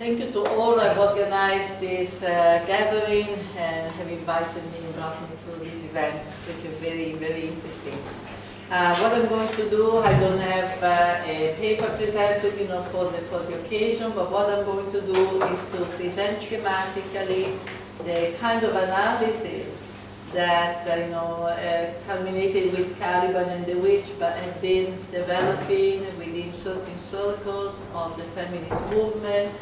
Thank you to all. I've organized this gathering and have invited me and brought me through this event, which is very, very interesting. What I'm going to do, I don't have a paper presented, for the occasion, but what I'm going to do is to present schematically the kind of analysis that culminated with Caliban and the Witch, but had been developing within certain circles of the feminist movement,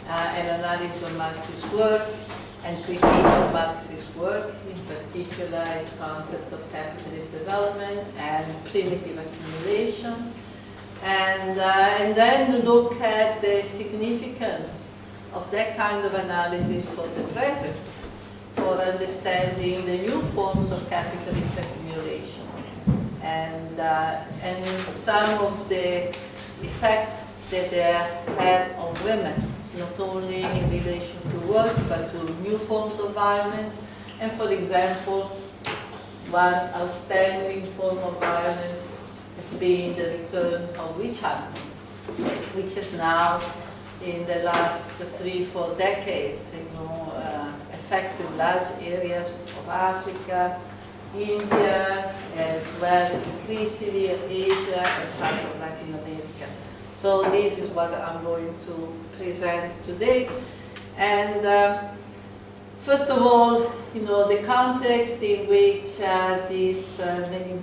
an analysis of Marxist work and critique of Marxist work, in particular its concept of capitalist development and primitive accumulation, and then look at the significance of that kind of analysis for the present, for understanding the new forms of capitalist accumulation, and some of the effects that they had on women, not only in relation to work, but to new forms of violence. And for example, one outstanding form of violence has been the return of witch hunting, which has now, in the last 3-4 decades, affected large areas of Africa, India, as well increasingly Asia and part of Latin America. So this is what I'm going to present today. And first of all, the context in which this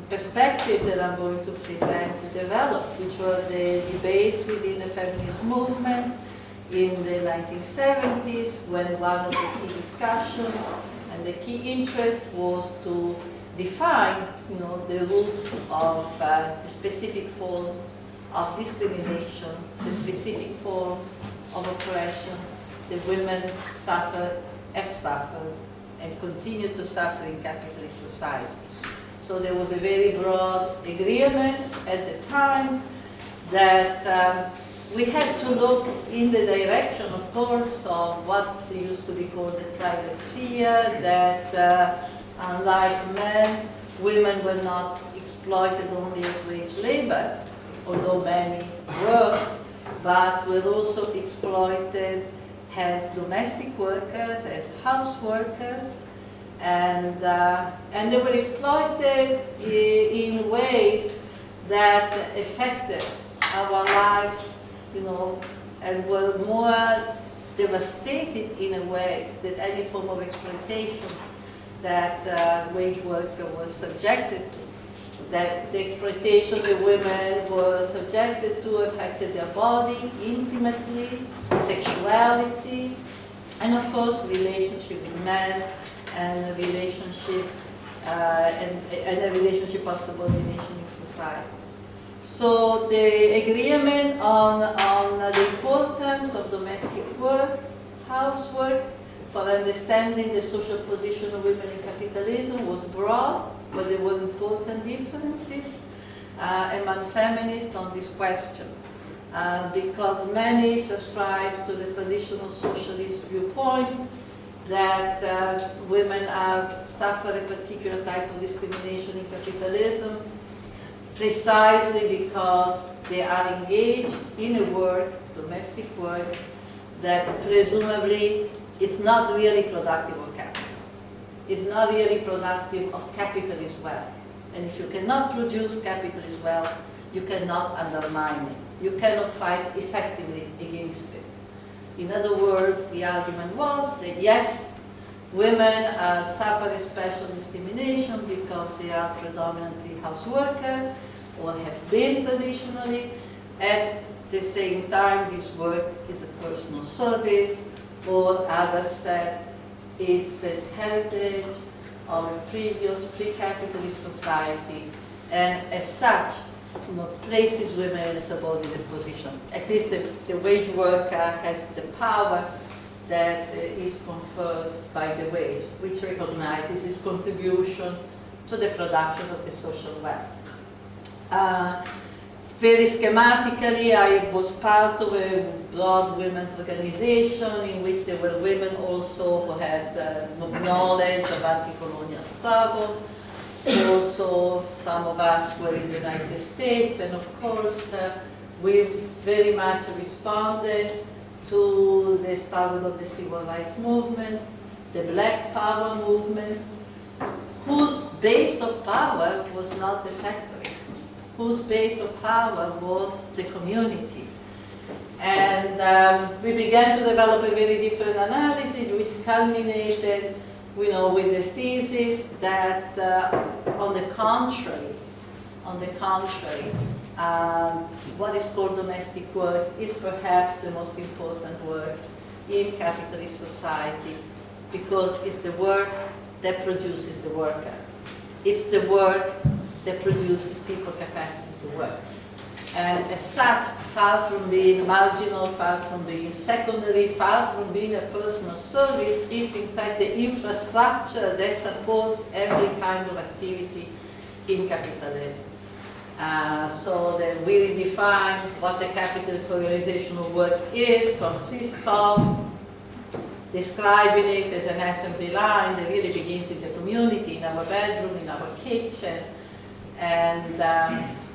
perspective that I'm going to present developed, which were the debates within the feminist movement in the 1970s, when one of the key discussions and the key interest was to define, the roots of the specific form of discrimination, the specific forms of oppression that women have suffered, and continue to suffer in capitalist society. So there was a very broad agreement at the time that we had to look in the direction, of course, of what used to be called the private sphere, that unlike men, women were not exploited only as wage labor, although many were, but were also exploited as domestic workers, as house workers, and they were exploited in ways that affected our lives, and were more devastated in a way than any form of exploitation that wage worker was subjected to. That the exploitation the women were subjected to affected their body intimately, sexuality, and of course relationship with men, and a relationship and a relationship of subordination in society. So the agreement on the importance of domestic work, housework, for understanding the social position of women in capitalism was broad, but there were important differences among feminists on this question, because many subscribe to the traditional socialist viewpoint that women suffer a particular type of discrimination in capitalism precisely because they are engaged in a work, domestic work, that presumably it's not really productive of capital. It's not really productive of capitalist wealth. And if you cannot produce capitalist wealth, you cannot undermine it. You cannot fight effectively against it. In other words, the argument was that yes, women suffer special discrimination because they are predominantly house workers or have been traditionally. At the same time, this work is a personal service, or others said it's a heritage of a previous pre-capitalist society, and as such, places women in a subordinate position. At least the wage worker has the power that is conferred by the wage, which recognizes his contribution to the production of the social wealth. Very schematically, I was part of a broad women's organization in which there were women also who had knowledge of anti-colonial struggle. Also, some of us were in the United States, and of course, we very much responded to the start of the civil rights movement, the Black Power movement, whose base of power was not the factory, whose base of power was the community. And we began to develop a very different analysis, which culminated, with the thesis that, on the contrary, what is called domestic work is perhaps the most important work in capitalist society, because it's the work that produces the worker. It's the work that produces people's capacity to work. And as such, far from being marginal, far from being secondary, far from being a personal service, it's in fact the infrastructure that supports every kind of activity in capitalism. So that we redefine what the capitalist organization of work consists of, describing it as an assembly line that really begins in the community, in our bedroom, in our kitchen, and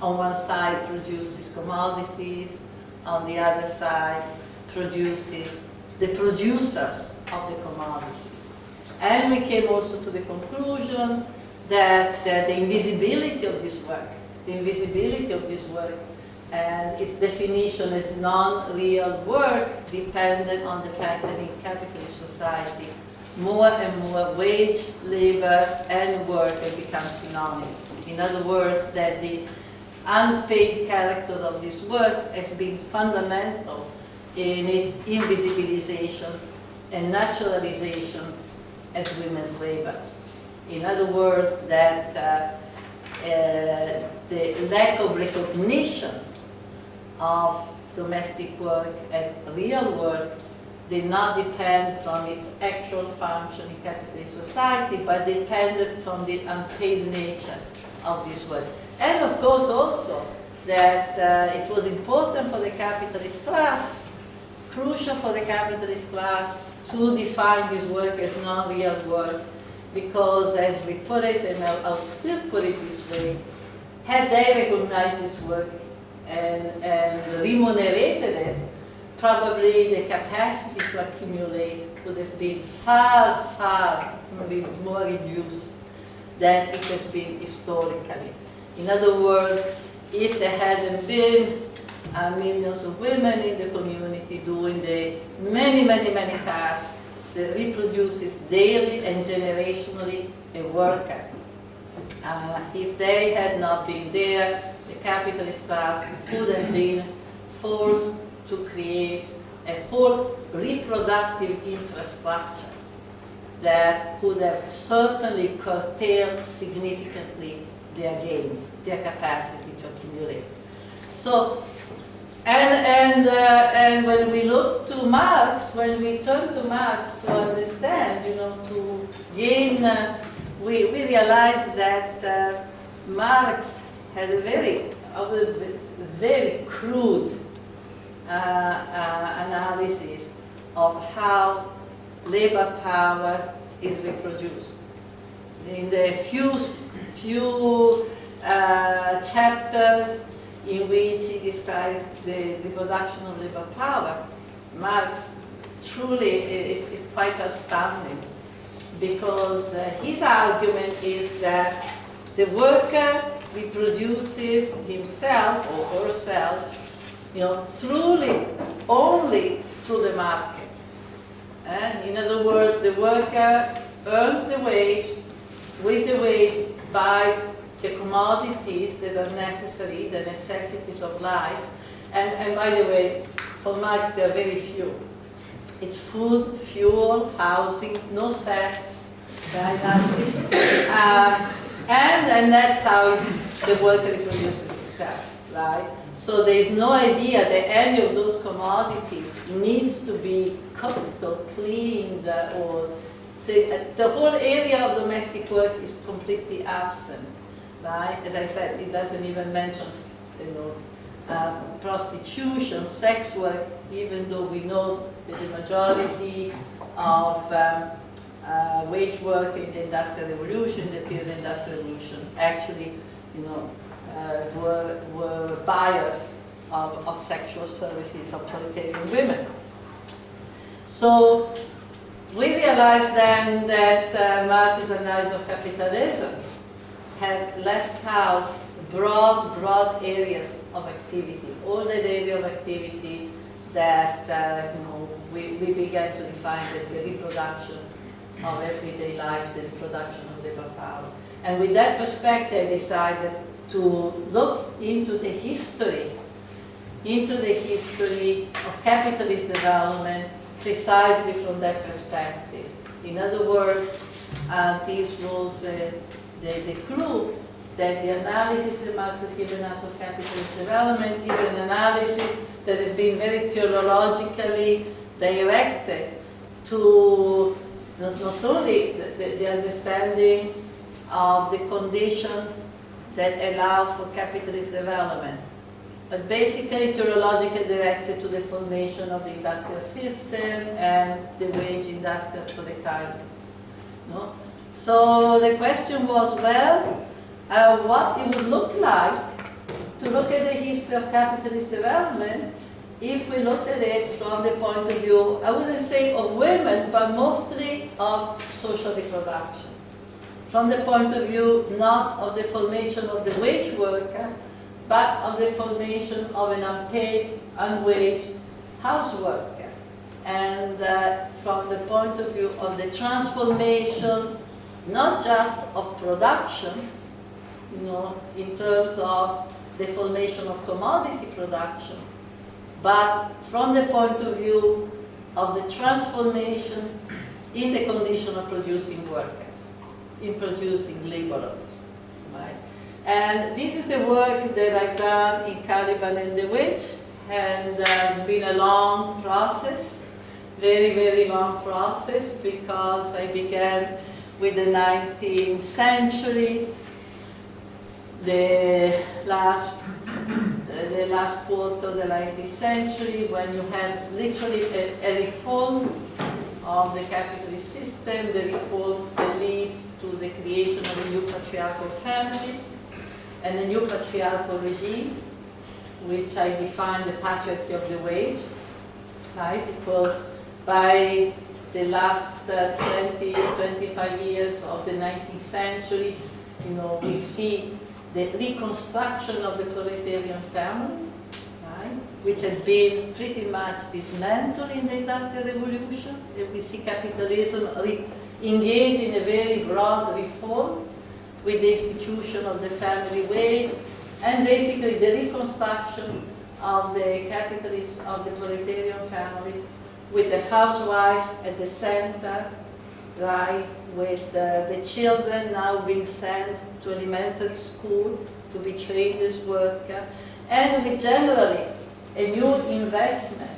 on one side produces commodities, on the other side produces the producers of the commodity. And we came also to the conclusion that the invisibility of this work, and its definition as non-real work depended on the fact that in capitalist society, more and more wage, labor, and work have become synonymous. In other words, that the unpaid character of this work has been fundamental in its invisibilization and naturalization as women's labor. In other words, that the lack of recognition of domestic work as real work did not depend from its actual function in capitalist society, but depended from the unpaid nature of this work. And of course also that it was important for the capitalist class, crucial for the capitalist class, to define this work as non-real work, because as we put it, and I'll still put it this way, had they recognized this work and remunerated it, probably the capacity to accumulate would have been far, far more reduced than it has been historically. In other words, if there hadn't been millions of women in the community doing the many, many, many tasks that reproduces daily and generationally a worker, if they had not been there, the capitalist class would have been forced to create a whole reproductive infrastructure that would have certainly curtailed significantly their gains, their capacity to accumulate. So, and when we look to Marx, when we turn to Marx to understand, to gain, we realize that Marx had a very crude analysis of how labor power is reproduced. In the few chapters in which he describes the production of labor power, Marx truly, it's quite astounding, because his argument is that the worker reproduces himself or herself, truly only through the market. And in other words, the worker earns the wage, with the wage buys the commodities that are necessary, the necessities of life. And by the way, for Marx, there are very few. It's food, fuel, housing, no sex, right? And that's how the worker reproduces himself, right? So there is no idea that any of those commodities needs to be cooked or cleaned, or the whole area of domestic work is completely absent, right? As I said, it doesn't even mention, prostitution, sex work, even though we know that the majority of wage work in the Industrial Revolution, the period of the Industrial Revolution, actually, were buyers of sexual services of proletarian women. So we realized then that Marx's analysis of capitalism had left out broad areas of activity, all the area of activity that we began to define as the reproduction of everyday life, the reproduction of labor power. And with that perspective, I decided to look into the history of capitalist development precisely from that perspective. In other words, this was the clue that the analysis that Marx has given us of capitalist development is an analysis that has been very theologically directed to not only the understanding of the condition that allow for capitalist development, but basically theologically directed to the formation of the industrial system and the wage industrial proletariat. No? So the question was, well, what it would look like to look at the history of capitalist development if we looked at it from the point of view, I wouldn't say of women, but mostly of social reproduction. From the point of view not of the formation of the wage worker, but of the formation of an unpaid, unwaged house worker. And from the point of view of the transformation, not just of production, in terms of the formation of commodity production, but from the point of view of the transformation in the condition of producing workers, in producing laborers, right? And this is the work that I've done in Caliban and the Witch, and it's been a long process, very, very long process, because I began with the 19th century, the last quarter of the 19th century, when you had literally a reform of the capitalist system, the reform that leads to the creation of a new patriarchal family and a new patriarchal regime, which I define the patriarchy of the wage, right? Because by the last 20, 25 years of the 19th century, we see the reconstruction of the proletarian family, right, which had been pretty much dismantled in the Industrial Revolution. And we see capitalism engage in a very broad reform with the institution of the family wage, and basically the reconstruction of the capitalist, of the proletarian family, with the housewife at the center, right, with the children now being sent to elementary school to be trained as worker, and with generally a new investment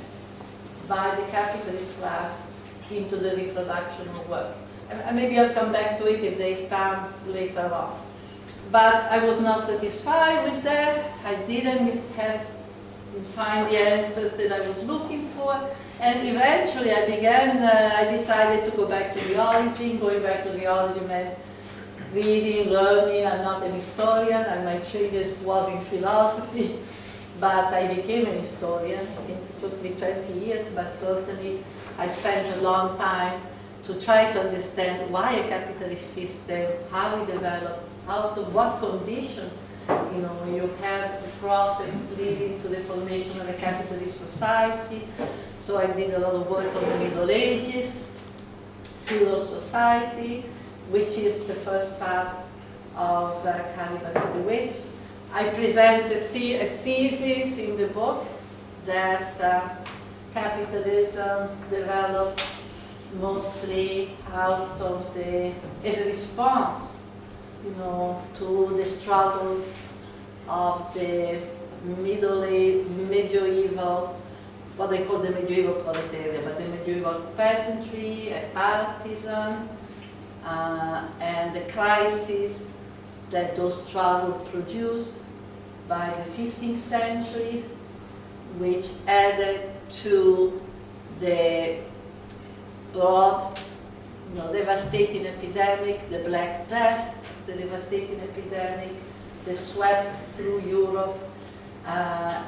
by the capitalist class into the reproduction of work. And maybe I'll come back to it if there is time later on. But I was not satisfied with that. I didn't find the answers that I was looking for. And eventually I decided to go back to theology. Going back to theology meant reading, learning. I'm not an historian, and my training was in philosophy. But I became an historian. It took me 20 years, but certainly I spent a long time to try to understand why a capitalist system, how it developed, what condition, you have the process leading to the formation of a capitalist society. So I did a lot of work on the Middle Ages, feudal society, which is the first part of Caliban and the Witch. I present a thesis in the book that capitalism developed mostly out of as a response, to the struggles of the medieval, what they call the medieval proletariat, but the medieval peasantry, artisan, and the crisis that those struggles produced by the 15th century, which added to the broad, devastating epidemic, the Black Death, the devastating epidemic that swept through Europe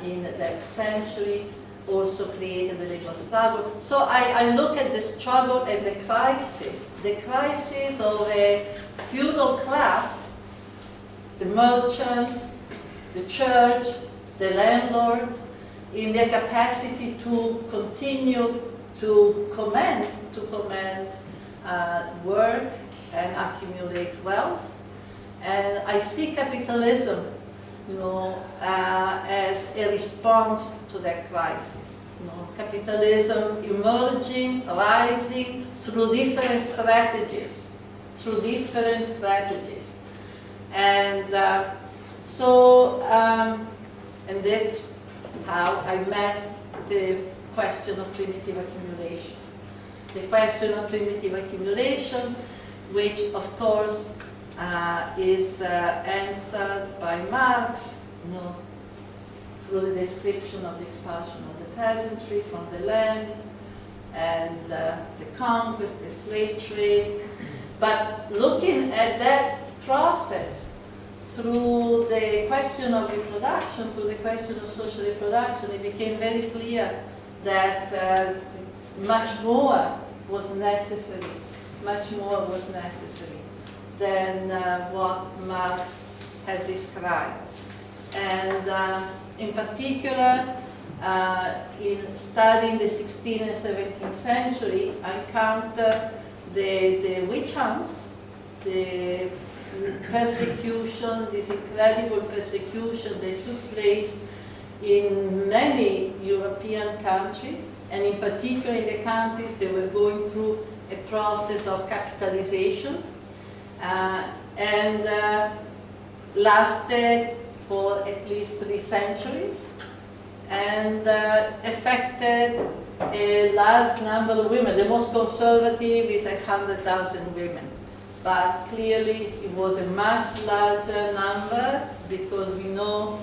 in that century, also created the labor struggle. So I look at the struggle and the crisis of a feudal class, the merchants, the church, the landlords, in their capacity to continue to command work and accumulate wealth. And I see capitalism, as a response to that crisis. Capitalism emerging, rising through different strategies, And and that's how I met the question of primitive accumulation. The question of primitive accumulation, which of course is answered by Marx, through the description of the expulsion of the peasantry from the land and the conquest, the slave trade. But looking at that process through the question of reproduction, through the question of social reproduction, it became very clear that much more was necessary than what Marx had described. And in particular, in studying the 16th and 17th century, I encountered the witch hunts, the persecution, this incredible persecution that took place in many European countries, and in particular in the countries that were going through a process of capitalization, and lasted for at least 3 centuries, and affected a large number of women. The most conservative is 100,000 women. But clearly it was a much larger number, because we know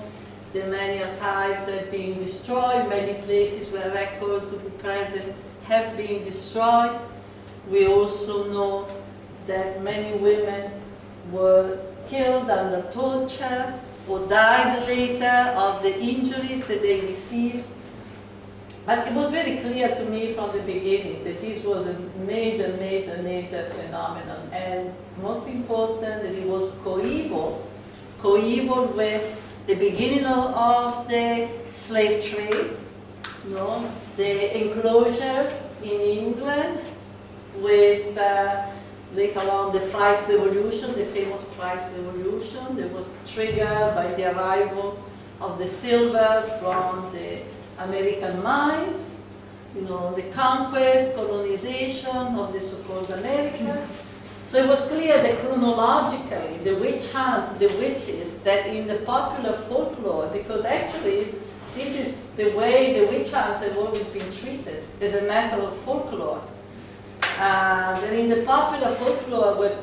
that many archives have been destroyed, many places where records would be present have been destroyed. We also know that many women were killed under torture or died later of the injuries that they received. But it was very clear to me from the beginning that this was a major phenomenon, and most important, that it was coeval with the beginning of the slave trade, the enclosures in England, with later on the price revolution, the famous price revolution that was triggered by the arrival of the silver from the American mines, the conquest, colonization of the so-called Americas. So it was clear that chronologically, the witch hunt, the witches, that in the popular folklore, because actually this is the way the witch hunts have always been treated, as a matter of folklore. That in the popular folklore were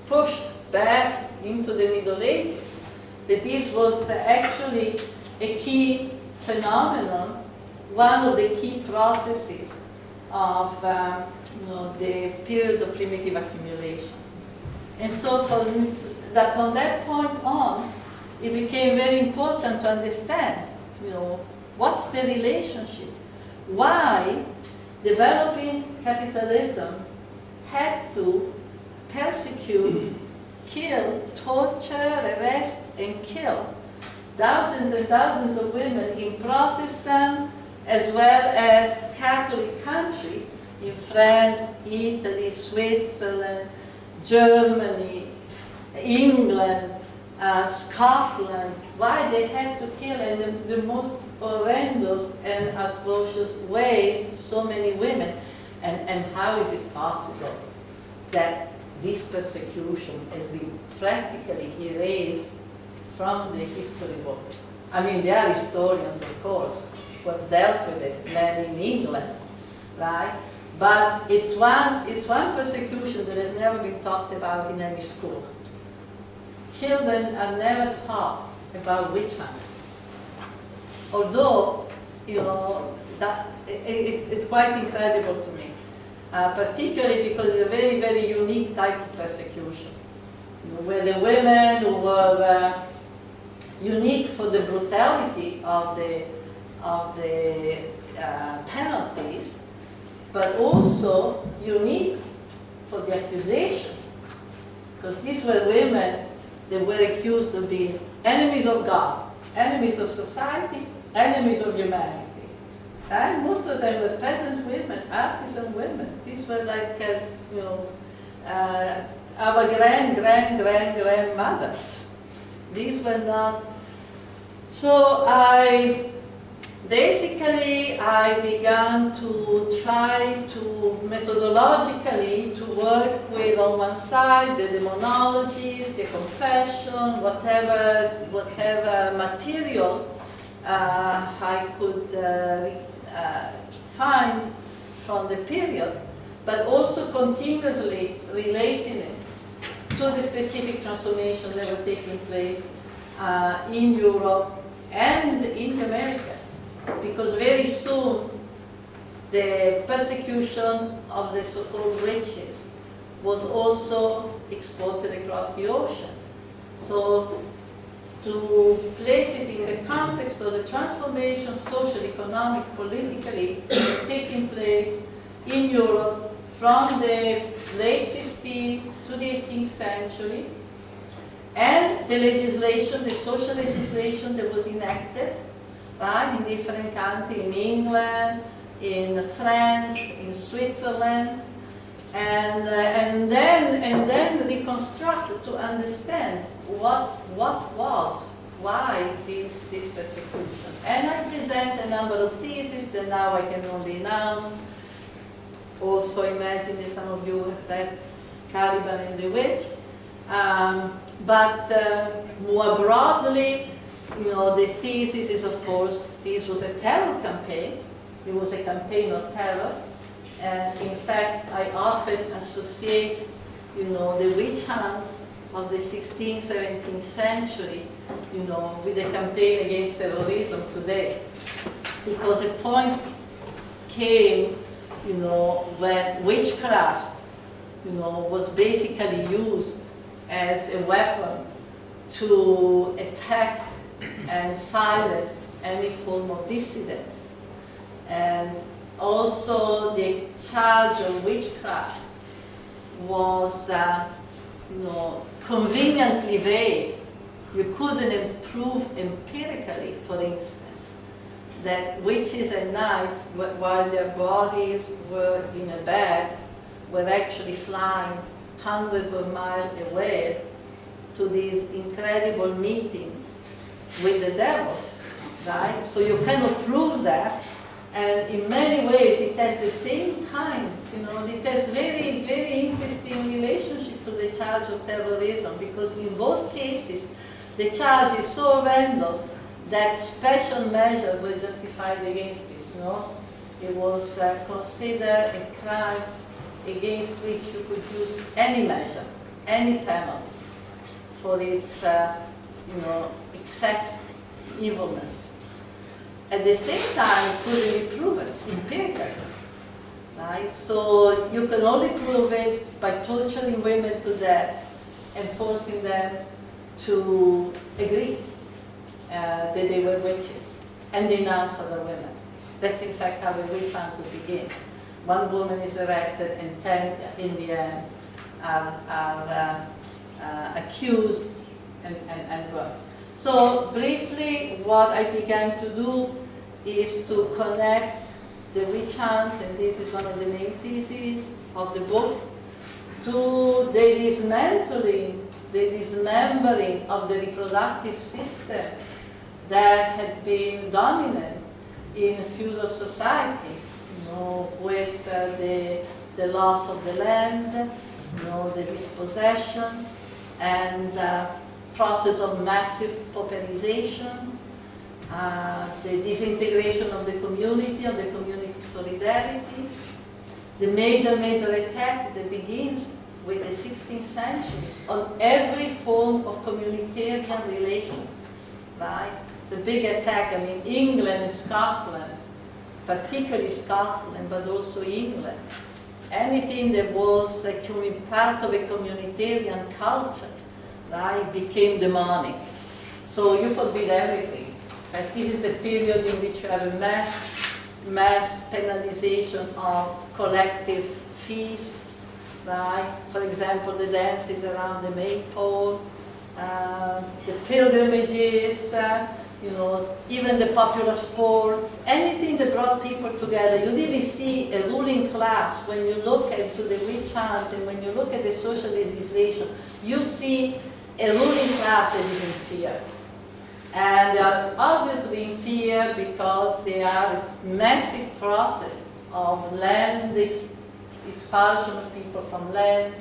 pushed back into the Middle Ages, that this was actually a key phenomenon, one of the key processes of the period of primitive accumulation. And so from that point on, it became very important to understand, what's the relationship? Why developing capitalism had to persecute, kill, torture, arrest, and kill thousands and thousands of women in Protestant as well as Catholic country, in France, Italy, Switzerland, Germany, England, Scotland, why they had to kill in the most horrendous and atrocious ways so many women, and how is it possible that this persecution has been practically erased from the history books? I mean, there are historians, of course, who have dealt with it, many in England, right? But it's one persecution that has never been talked about in any school. Children are never taught about witch hunts. Although, that it's quite incredible to me, particularly because it's a very, very unique type of persecution, where the women who were unique for the brutality of the penalties, but also unique for the accusation. Because these were women that were accused of being enemies of God, enemies of society, enemies of humanity. And most of them were peasant women, artisan women. These were like, our grandmothers. These were not. So I began to try to methodologically to work with, on one side, the demonologies, the confession, whatever material I could find from the period, but also continuously relating it to the specific transformations that were taking place in Europe and in the Americas. Because very soon the persecution of the so-called witches was also exported across the ocean. So to place it in the context of the transformation, social, economic, politically, taking place in Europe from the late 15th to the 18th century, and the legislation, the social legislation that was enacted, right, in different countries, in England, in France, in Switzerland, and then reconstruct to understand why this persecution. And I present a number of theses that now I can only announce. Also imagine that some of you have read Caliban and the Witch. But more broadly, the thesis is, of course, this was a terror campaign. It was a campaign of terror. And in fact, I often associate, the witch hunts of the 16th, 17th century, with the campaign against terrorism today. Because a point came, when witchcraft, was basically used as a weapon to attack and silence any form of dissidence. And also the charge of witchcraft was, conveniently vague. You couldn't prove empirically, for instance, that witches at night, while their bodies were in a bed, were actually flying hundreds of miles away to these incredible meetings with the devil, right? So you cannot prove that, and in many ways it has the same kind, it has very, very interesting relationship to the charge of terrorism, because in both cases the charge is so horrendous that special measures were justified against it. It was considered a crime against which you could use any measure, any penalty for its, excess evilness. At the same time, it couldn't be proven empirically, right? So you can only prove it by torturing women to death and forcing them to agree that they were witches and denounce other women. That's in fact how a witch hunt would begin. One woman is arrested and 10 in the end are accused and burned. So briefly, what I began to do is to connect the witch hunt, and this is one of the main theses of the book, to the dismantling, the dismembering of the reproductive system that had been dominant in feudal society, with the loss of the land, the dispossession, and process of massive pauperization, the disintegration of the community solidarity, the major attack that begins with the 16th century on every form of communitarian relation, right? It's a big attack. I mean, England and Scotland, particularly Scotland, but also England. Anything that was part of a communitarian culture, right, became demonic. So you forbid everything. This is the period in which you have a mass, mass penalization of collective feasts, right? For example, the dances around the maypole, the pilgrimages, you know, even the popular sports, anything that brought people together. You really see a ruling class when you look at the witch hunt and when you look at the social legislation. You see a ruling class that is in fear. And they are obviously in fear because they are a massive process of land expulsion of people from land,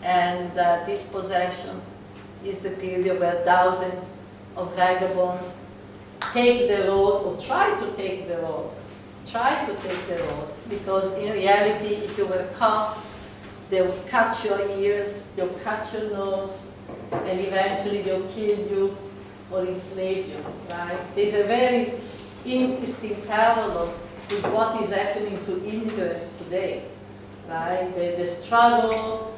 and dispossession is the period where thousands of vagabonds take the road, or try to take the road, because in reality, if you were caught, they would cut your ears, they'll cut your nose, and eventually they'll kill you or enslave you, right? There's a very interesting parallel with what is happening to immigrants today, right? The struggle,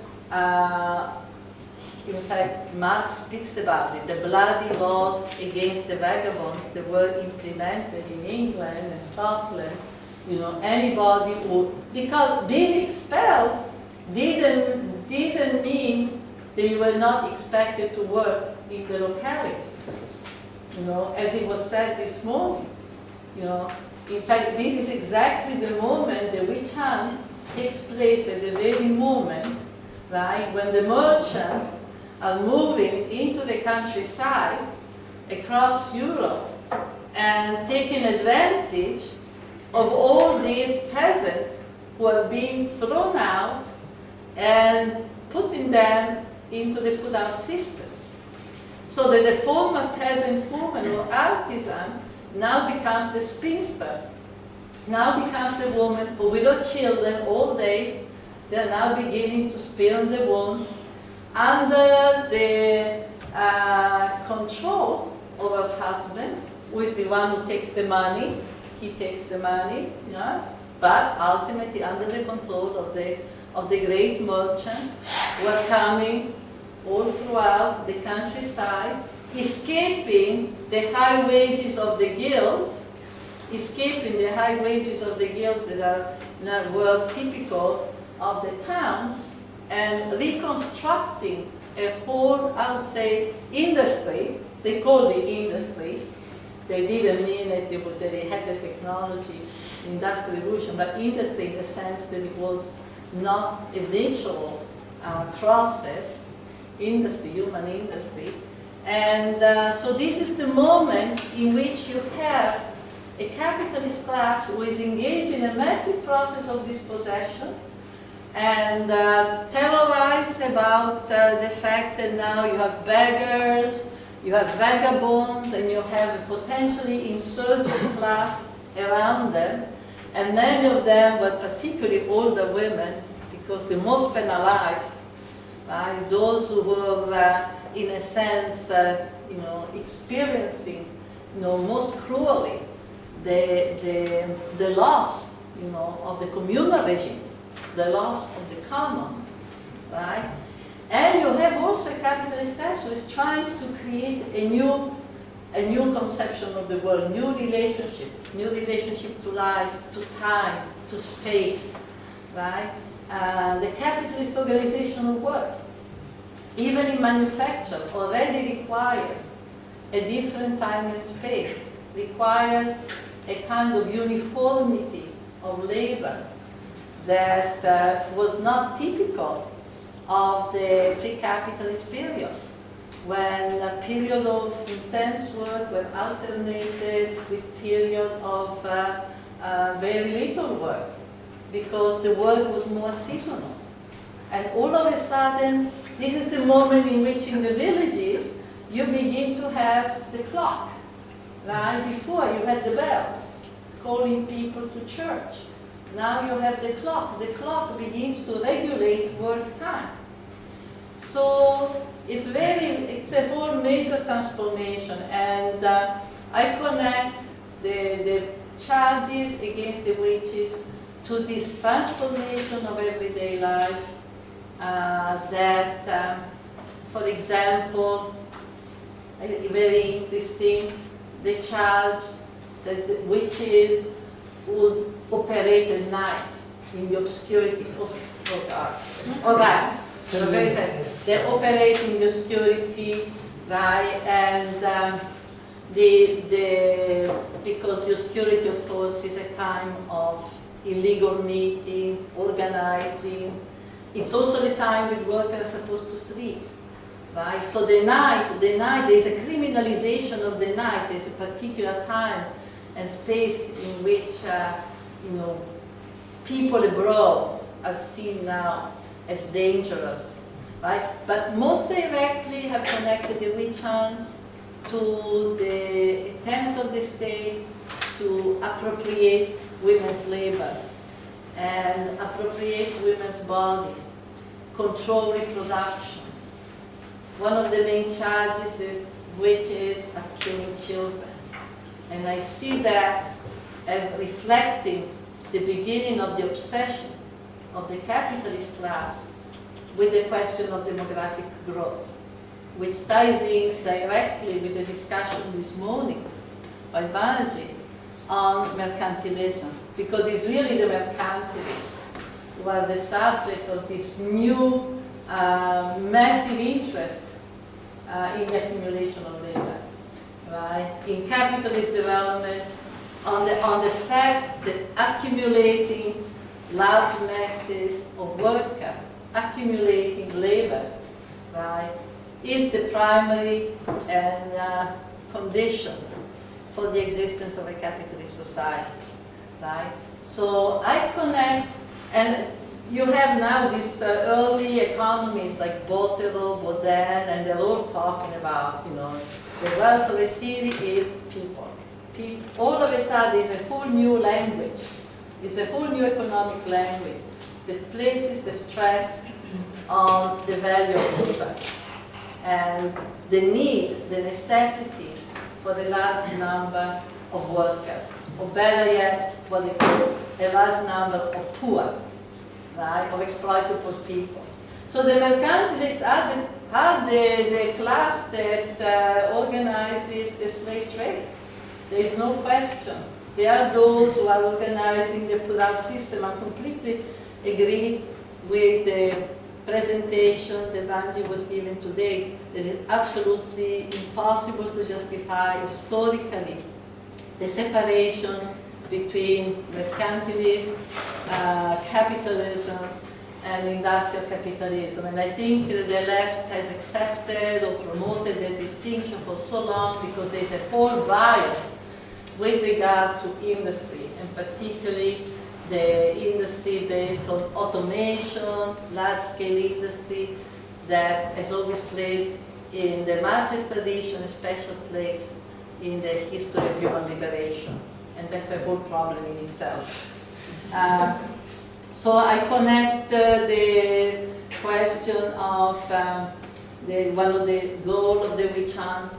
in fact, Marx speaks about it, the bloody laws against the vagabonds that were implemented in England and Scotland. You know, anybody who, because being expelled didn't mean that you were not expected to work in the locality. You know, as it was said this morning, you know, in fact, this is exactly the moment the witch hunt takes place, at the very moment, right, when the merchants are moving into the countryside across Europe and taking advantage of all these peasants who are being thrown out and putting them into the put-out system. So that the former peasant woman or artisan now becomes the spinster, now becomes the woman who with her children all day, they're now beginning to spin the wool under the control of her husband, who is the one who takes the money. He takes the money, yeah? But ultimately under the control of the great merchants who are coming all throughout the countryside, escaping the high wages of the guilds, that were typical of the towns, and reconstructing a whole, I would say, industry. They called it industry. They didn't mean that they had the technology, industrial revolution, but industry in the sense that it was not a natural process, industry, human industry. And so this is the moment in which you have a capitalist class who is engaged in a massive process of dispossession and terrorize about the fact that now you have beggars, you have vagabonds, and you have a potentially insurgent class around them. And many of them were particularly older women, because the most penalized, right? Those who were, in a sense, you know, experiencing, you know, most cruelly the loss, you know, of the communal regime, the loss of the commons, right? And you have also a capitalist class who is trying to create a new conception of the world, new relationship to life, to time, to space, right? The capitalist organization of work, even in manufacture, already requires a different time and space, requires a kind of uniformity of labor that was not typical of the pre-capitalist period, when a period of intense work were alternated with period of very little work, because the work was more seasonal. And all of a sudden, this is the moment in which in the villages, you begin to have the clock, right? Before you had the bells calling people to church. Now you have the clock. The clock begins to regulate work time. So it's a whole major transformation, and I connect the charges against the witches to this transformation of everyday life. For example, very interesting, the charge that the witches would operate at night in the obscurity of art. All right, they operate in the obscurity, right? And because the obscurity, of course, is a time of illegal meeting, organizing. It's also the time when workers are supposed to sleep, right? So the night, there's a criminalization of the night. There's a particular time and space in which, people abroad are seen now as dangerous, right? But most directly have connected the witch hunts to the attempt of the state to appropriate women's labor and appropriate women's body, control reproduction. One of the main charges which is killing children. And I see that as reflecting the beginning of the obsession of the capitalist class with the question of demographic growth, which ties in directly with the discussion this morning by Banerjee on mercantilism, because it's really the mercantilists who are the subject of this new massive interest in the accumulation of labor, right? In capitalist development, on the fact that accumulating large masses of workers, accumulating labor, right, is the primary and condition for the existence of a capitalist society, right? So I connect, and you have now these early economists like Bottero, Baudin, and they're all talking about, the wealth of a city is people. All of a sudden, it's a whole new language. It's a whole new economic language that places the stress on the value of labor and the need, the necessity for a large number of workers, or better yet, what they call a large number of poor, right, of exploitable people. So the mercantilists are the class that organizes the slave trade. There is no question. They are those who are organizing the pull-out system. I completely agree with the presentation that Banji was given today. It is absolutely impossible to justify historically the separation between mercantilism, capitalism, and industrial capitalism. And I think that the left has accepted or promoted the distinction for so long because there's a whole bias with regard to industry, and particularly the industry based on automation, large-scale industry that has always played in the Marxist tradition a special place in the history of human liberation. And that's a whole problem in itself. So I connect the question of one of the goals of the witch hunt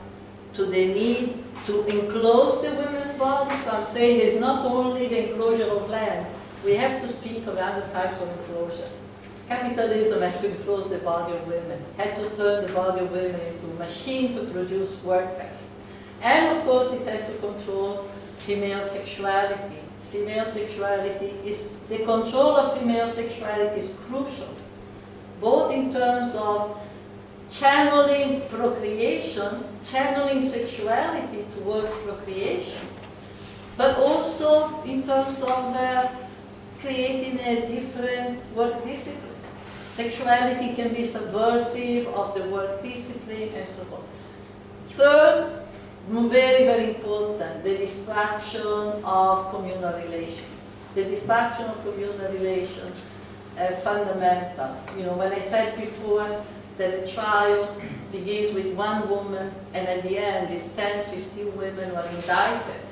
to the need to enclose the women's body. So I'm saying there's not only the enclosure of land, we have to speak of other types of enclosure. Capitalism had to enclose the body of women, had to turn the body of women into a machine to produce workers. And of course it had to control female sexuality. Female sexuality is, the control of female sexuality is crucial, both in terms of channeling procreation, channeling sexuality towards procreation, but also in terms of creating a different work discipline. Sexuality can be subversive of the work discipline and so forth. Third, very, very important, the destruction of communal relations. The destruction of communal relations, fundamental. When I said before that a trial begins with one woman and at the end these 10, 15 women were indicted,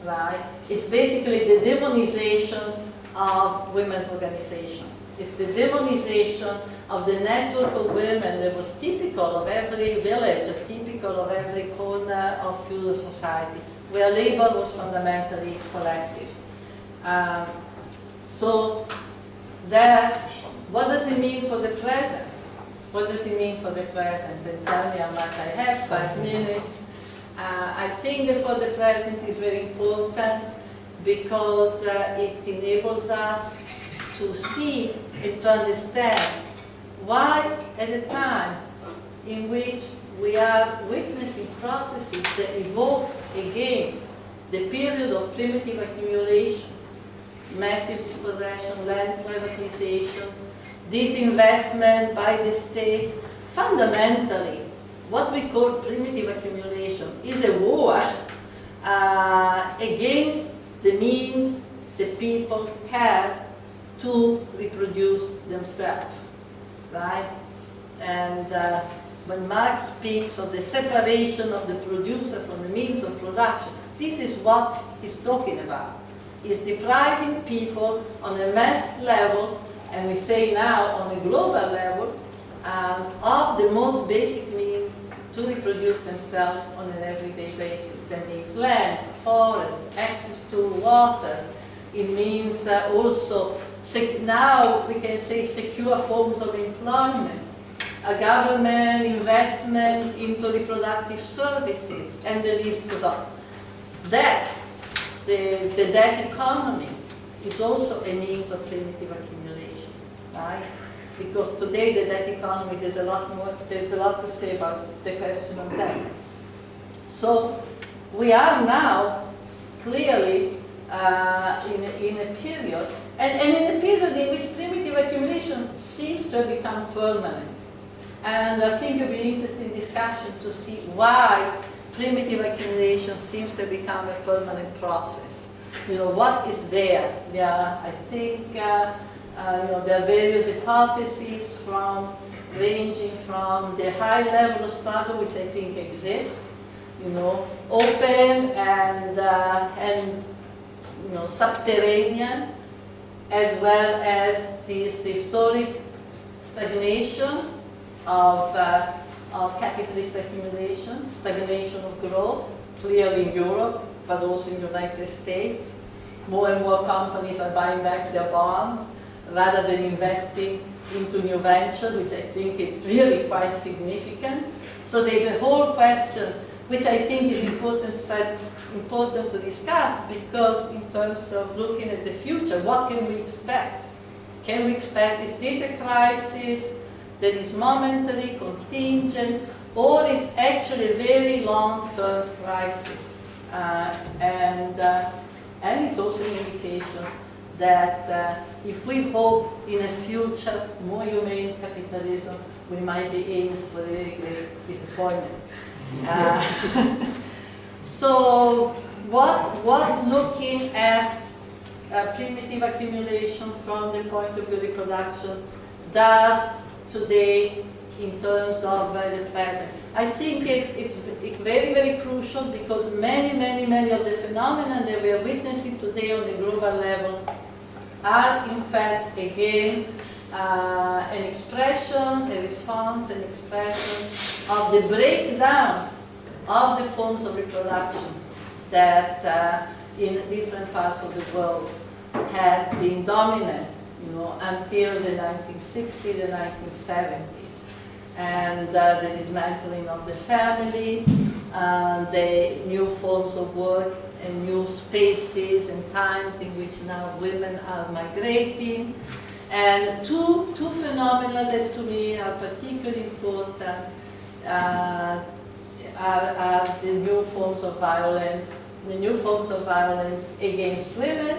right? It's basically the demonization of women's organization. It's the demonization of the network of women that was typical of every village, typical of every corner of feudal society, where labor was fundamentally collective. So that, what does it mean for the present? What does it mean for the present? And tell me how much I have, 5 minutes. I think that for the present is very important because it enables us to see and to understand why at a time in which we are witnessing processes that evoke again the period of primitive accumulation, massive dispossession, land privatization, disinvestment by the state. Fundamentally, what we call primitive accumulation is a war against the means the people have to reproduce themselves, right? And when Marx speaks of the separation of the producer from the means of production, this is what he's talking about. He's depriving people on a mass level, and we say now on a global level, of the most basic means to reproduce themselves on an everyday basis. That means land, forest, access to waters. It means also, now we can say, secure forms of employment, a government investment into reproductive services, and the list goes on. That, the debt economy, is also a means of primitive accumulation, right? Because today the debt economy, there's a lot to say about the question of debt. So we are now clearly in a period, and in a period in which primitive accumulation seems to have become permanent. And I think it will be interesting discussion to see why primitive accumulation seems to have become a permanent process. You know, what is there? Yeah, I think there are various hypotheses ranging from the high level of struggle, which I think exists, open and subterranean, as well as this historic stagnation of capitalist accumulation, stagnation of growth, clearly in Europe, but also in the United States. More and more companies are buying back their bonds rather than investing into new ventures, which I think is really quite significant. So there's a whole question which I think is important to discuss, because in terms of looking at the future, what can we expect? Can we expect, is this a crisis that is momentary, contingent, or is actually a very long-term crisis? And it's also an indication that if we hope in a future more humane capitalism, we might be in for a very great disappointment. So what looking at primitive accumulation from the point of view of reproduction does today in terms of the present? I think it's very, very crucial, because many of the phenomena that we are witnessing today on the global level are in fact, again, an expression, a response, an expression of the breakdown of the forms of reproduction that in different parts of the world had been dominant, until the 1960s, the 1970s. And the dismantling of the family, the new forms of work and new spaces and times in which now women are migrating. And two phenomena that to me are particularly important are the new forms of violence, against women,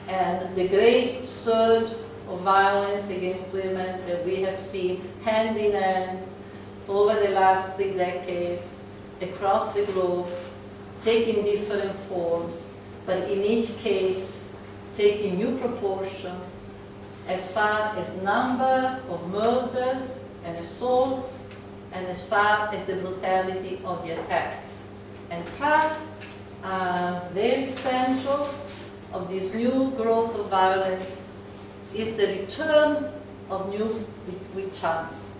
and the great surge of violence against women that we have seen hand in hand over the last 3 decades across the globe, taking different forms, but in each case taking new proportion as far as number of murders and assaults, and as far as the brutality of the attacks. And part, very central, of this new growth of violence is the return of new with chance.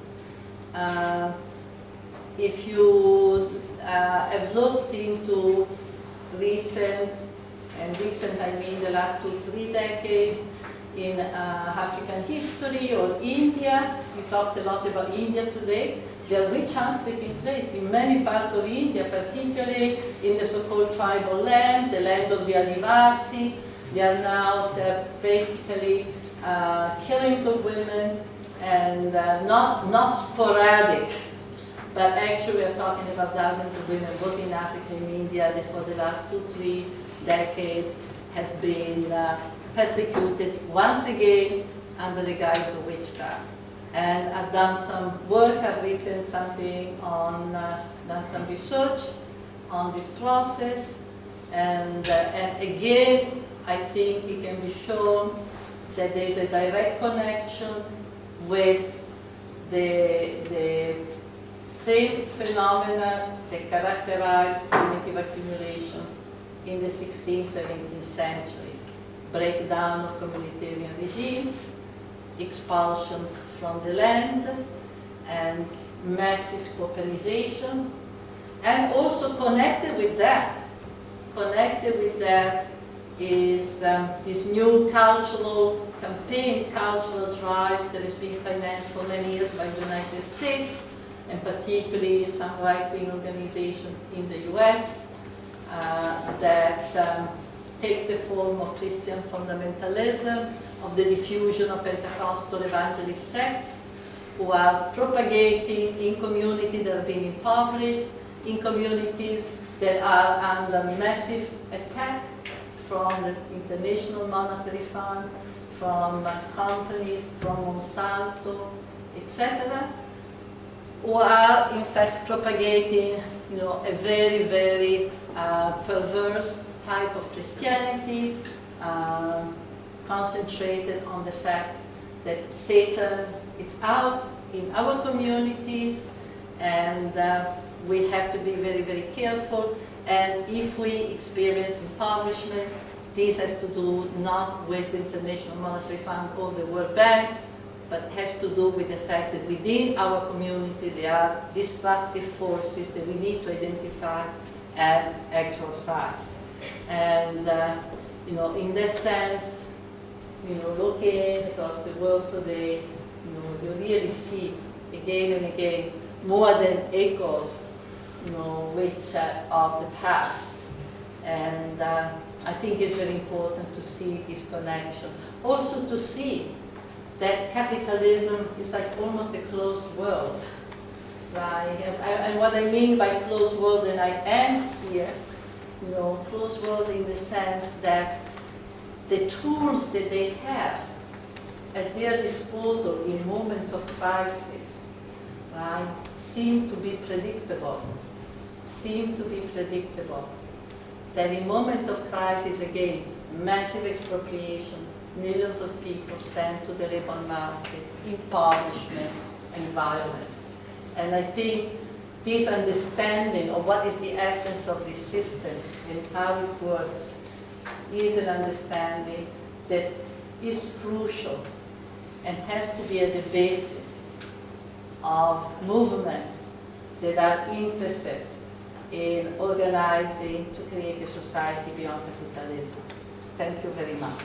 If you have looked into recent I mean the last 2-3 decades, in African history or India, we talked a lot about India today, there are rituals taking place in many parts of India, particularly in the so-called tribal land, the land of the Adivasi. There are now basically killings of women, and not sporadic, but actually we're talking about thousands of women, both in Africa and India, that for the last 2-3 decades have been persecuted once again under the guise of witchcraft. And I've done some work, I've written something on, done some research on this process, and again, I think it can be shown that there's a direct connection with the same phenomena that characterized primitive accumulation in the 16th, 17th century. Breakdown of communitarian regime, expulsion from the land, and massive pauperization. And also connected with that is this new cultural campaign, cultural drive that has been financed for many years by the United States, and particularly some right-wing organization in the US that takes the form of Christian fundamentalism, of the diffusion of Pentecostal evangelist sects who are propagating in communities that are being impoverished, in communities that are under massive attack from the International Monetary Fund, from companies, from Monsanto, etc., who are in fact propagating, a very, very perverse type of Christianity, concentrated on the fact that Satan is out in our communities, and we have to be very, very careful. And if we experience impoverishment, this has to do not with the International Monetary Fund or the World Bank, but has to do with the fact that within our community there are destructive forces that we need to identify and exorcise. And in that sense, looking across the world today, you really see again and again more than echoes, which of the past. And I think it's very important to see this connection. Also to see that capitalism is like almost a closed world, right? And what I mean by closed world, and I am here, closed world in the sense that the tools that they have at their disposal in moments of crisis, right, seem to be predictable. That in moment of crisis, again, massive expropriation, millions of people sent to the labor market, impoverishment, and violence. And I think this understanding of what is the essence of this system and how it works is an understanding that is crucial and has to be at the basis of movements that are interested in organizing to create a society beyond capitalism. Thank you very much.